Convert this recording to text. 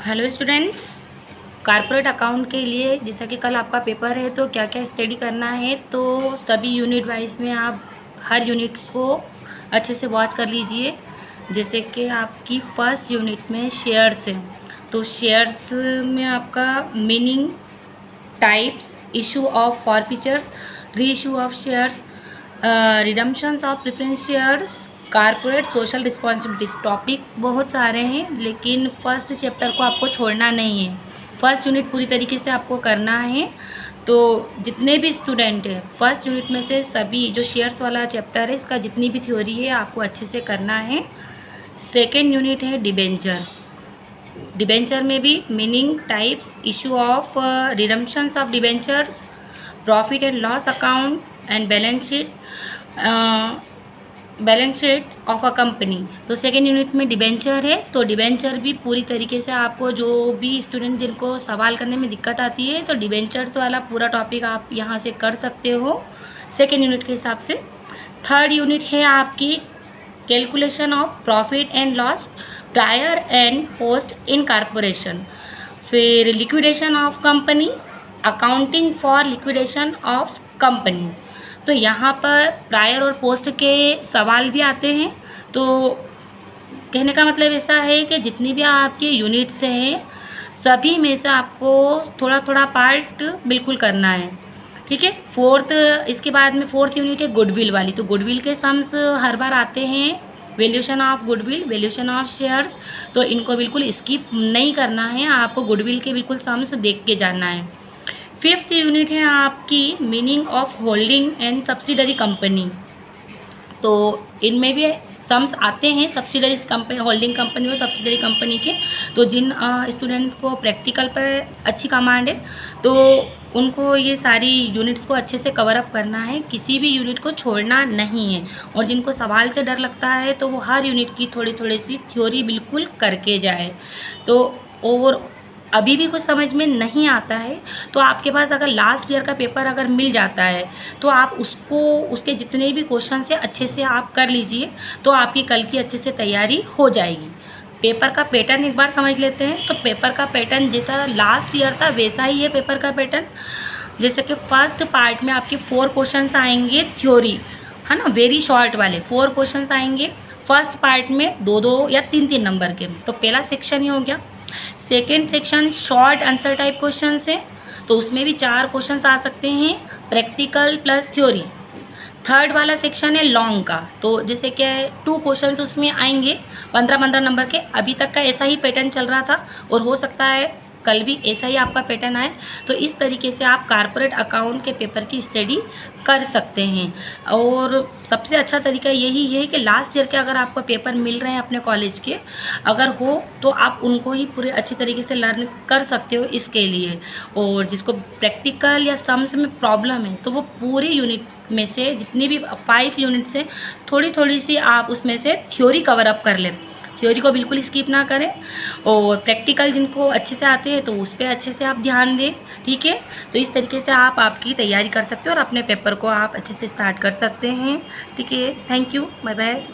Hello students, corporate account के लिए जैसा कि कल आपका पेपर है तो क्या क्या स्टडी करना है, तो सभी यूनिट वाइज में आप हर यूनिट को अच्छे से वॉच कर लीजिए। जैसे कि आपकी फर्स्ट यूनिट में शेयर्स है, तो शेयर्स में आपका meaning, types, issue of forfeitures, reissue of shares, redemptions of preference shares, corporate social responsibilities. Topic बहुत सारे हैं लेकिन फर्स्ट चैप्टर को आपको छोड़ना नहीं है। फर्स्ट यूनिट पूरी तरीके से आपको करना है। तो जितने भी स्टूडेंट हैं फर्स्ट यूनिट में से सभी जो शेयर्स वाला चैप्टर है इसका जितनी भी थ्योरी है आपको अच्छे से करना है। सेकेंड यूनिट है डिबेंचर। डिबेंचर में भी meaning, types, issue of redemptions of debentures, profit and loss account and balance sheet of a company. तो सेकेंड यूनिट में डिबेंचर है, तो डिबेंचर भी पूरी तरीके से आपको, जो भी स्टूडेंट जिनको सवाल करने में दिक्कत आती है तो डिबेंचर्स वाला पूरा टॉपिक आप यहाँ से कर सकते हो सेकेंड यूनिट के हिसाब से। थर्ड यूनिट है आपकी calculation of profit and loss prior and post incorporation. फिर liquidation of company, accounting for liquidation of companies. तो यहाँ पर प्रायर और पोस्ट के सवाल भी आते हैं। तो कहने का मतलब ऐसा है कि जितनी भी आपके यूनिट्स हैं सभी में से आपको थोड़ा थोड़ा पार्ट बिल्कुल करना है, ठीक है। इसके बाद में फोर्थ यूनिट है गुडविल वाली। तो गुडविल के सम्स हर बार आते हैं, valuation of goodwill, valuation of shares. तो इनको बिल्कुल स्किप नहीं करना है, आपको गुडविल के बिल्कुल सम्स देख के जाना है। फिफ्थ यूनिट है आपकी meaning of holding and subsidiary company. तो इनमें भी सम्स आते हैं सब्सिडरीज कंपनी, होल्डिंग कंपनी और सब्सिडरी कंपनी के। तो जिन स्टूडेंट्स को प्रैक्टिकल पर अच्छी कमांड है तो उनको ये सारी यूनिट्स को अच्छे से कवर अप करना है, किसी भी यूनिट को छोड़ना नहीं है। और जिनको सवाल से डर लगता है तो वो हर यूनिट की थोड़ी थोड़ी सी थ्योरी बिल्कुल करके जाए। तो और अभी भी कुछ समझ में नहीं आता है तो आपके पास अगर लास्ट ईयर का पेपर अगर मिल जाता है तो आप उसको, उसके जितने भी क्वेश्चन से अच्छे से आप कर लीजिए तो आपकी कल की अच्छे से तैयारी हो जाएगी। पेपर का पैटर्न एक बार समझ लेते हैं। तो पेपर का पैटर्न जैसा लास्ट ईयर था वैसा ही है पेपर का पैटर्न। जैसे कि फर्स्ट पार्ट में आपके 4 क्वेश्चंस आएंगे थ्योरी, है ना, वेरी शॉर्ट वाले 4 क्वेश्चंस आएंगे फर्स्ट पार्ट में, 2-2 या 3-3 नंबर के। तो पहला सेक्शन ही हो गया। Second section short answer type question है, तो उसमें भी 4 क्वेश्चंस आ सकते हैं, प्रैक्टिकल प्लस थ्योरी। थर्ड वाला सेक्शन है लॉन्ग का, तो जैसे कि 2 क्वेश्चंस उसमें आएंगे 15-15 नंबर के। अभी तक का ऐसा ही पैटर्न चल रहा था और हो सकता है कल भी ऐसा ही आपका पैटर्न आए। तो इस तरीके से आप कारपोरेट अकाउंट के पेपर की स्टडी कर सकते हैं। और सबसे अच्छा तरीका यही है कि लास्ट ईयर के अगर आपको पेपर मिल रहे हैं अपने कॉलेज के, अगर हो तो आप उनको ही पूरे अच्छी तरीके से लर्न कर सकते हो इसके लिए। और जिसको प्रैक्टिकल या सम्स में प्रॉब्लम है तो वो पूरे यूनिट में से, जितनी भी 5 यूनिट से थोड़ी थोड़ी सी आप उसमें से थ्योरी कवर अप कर लें। थ्योरी को बिल्कुल स्किप ना करें और प्रैक्टिकल जिनको अच्छे से आते हैं तो उस पर अच्छे से आप ध्यान दें, ठीक है। तो इस तरीके से आप आपकी तैयारी कर सकते हो और अपने पेपर को आप अच्छे से स्टार्ट कर सकते हैं, ठीक है। Thank you, bye bye.